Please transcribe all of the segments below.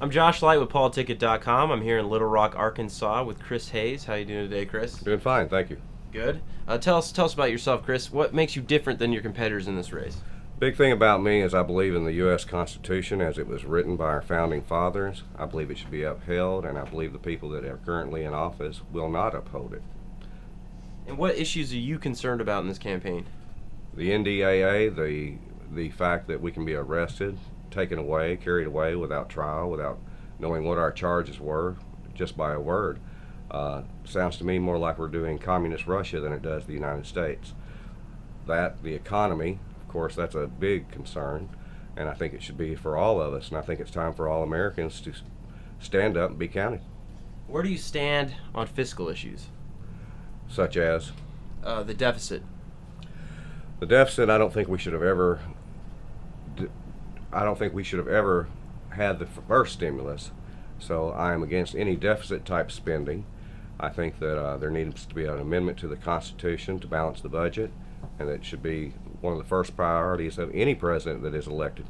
I'm Josh Light with PoliticIt.com. I'm here in Little Rock, Arkansas with Chris Hayes. How you doing today, Chris? Doing fine, thank you. Good. Tell us about yourself, Chris. What makes you different than your competitors in this race? Big thing about me is I believe in the U.S. Constitution as it was written by our founding fathers. I believe it should be upheld, and I believe the people that are currently in office will not uphold it. And what issues are you concerned about in this campaign? The NDAA, the fact that we can be arrested, taken away, carried away without trial, without knowing what our charges were, just by a word, sounds to me more like we're doing communist Russia than it does the United States. That, the economy, of course, that's a big concern, and I think it should be for all of us, and I think it's time for all Americans to stand up and be counted. Where do you stand on fiscal issues? Such as? The deficit. The deficit, I don't think we should have ever had the first stimulus, so I am against any deficit type spending. I think that there needs to be an amendment to the Constitution to balance the budget, and it should be one of the first priorities of any president that is elected.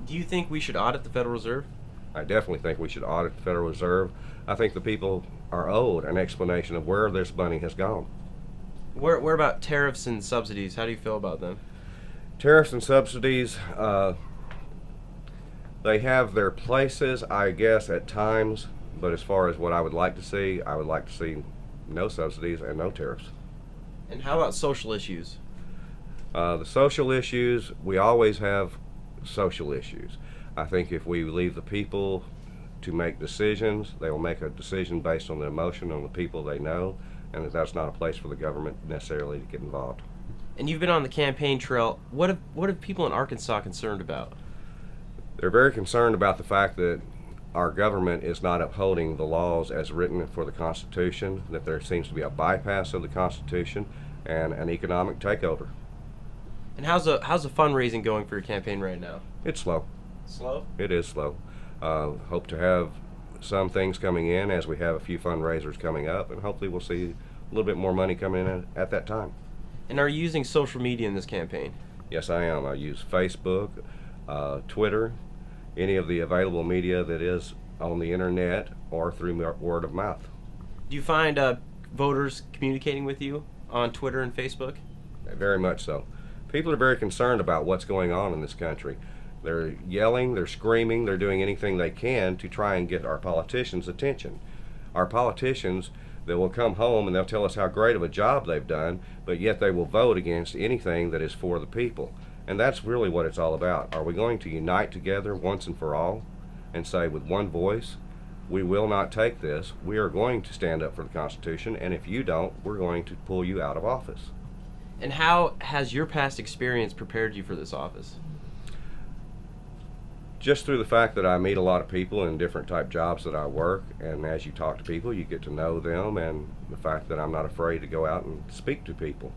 Do you think we should audit the Federal Reserve? I definitely think we should audit the Federal Reserve. I think the people are owed an explanation of where this money has gone. Where about tariffs and subsidies? How do you feel about them? Tariffs and subsidies, they have their places, I guess, at times, but as far as what I would like to see no subsidies and no tariffs. And how about social issues? The social issues, we always have social issues. I think if we leave the people to make decisions, they will make a decision based on the emotion on the people they know, and that's not a place for the government necessarily to get involved. And you've been on the campaign trail. What are people in Arkansas concerned about? They're very concerned about the fact that our government is not upholding the laws as written for the Constitution, that there seems to be a bypass of the Constitution and an economic takeover. And how's the fundraising going for your campaign right now? It's slow. Slow? It is slow. Hope to have some things coming in as we have a few fundraisers coming up, and hopefully we'll see a little bit more money coming in at that time. And are you using social media in this campaign? Yes, I am. I use Facebook, Twitter, any of the available media that is on the internet or through word of mouth. Do you find voters communicating with you on Twitter and Facebook? Very much so. People are very concerned about what's going on in this country. They're yelling, they're screaming, they're doing anything they can to try and get our politicians' attention. Our politicians, they will come home and they'll tell us how great of a job they've done, but yet they will vote against anything that is for the people. And that's really what it's all about. Are we going to unite together once and for all and say with one voice, we will not take this, we are going to stand up for the Constitution, and if you don't, we're going to pull you out of office. And how has your past experience prepared you for this office? Just through the fact that I meet a lot of people in different type jobs that I work, and as you talk to people, you get to know them, and the fact that I'm not afraid to go out and speak to people.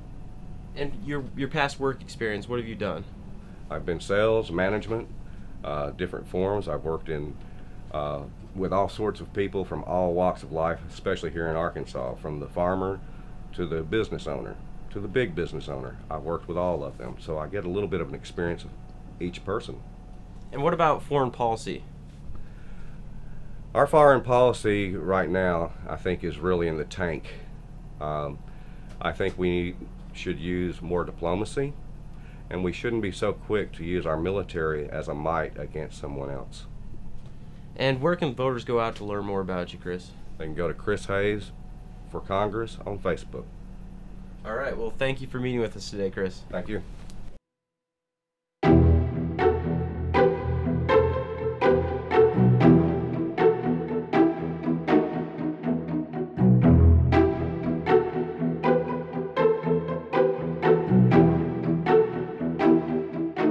And your past work experience, what have you done? I've been sales, management, different forms. I've worked in with all sorts of people from all walks of life, especially here in Arkansas, from the farmer to the business owner to the big business owner. I've worked with all of them, so I get a little bit of an experience of each person. And what about foreign policy? Our foreign policy right now, I think, is really in the tank. I think we should use more diplomacy, and we shouldn't be so quick to use our military as a might against someone else. And where can voters go out to learn more about you, Chris? They can go to Chris Hayes for Congress on Facebook. All right, well, thank you for meeting with us today, Chris. Thank you.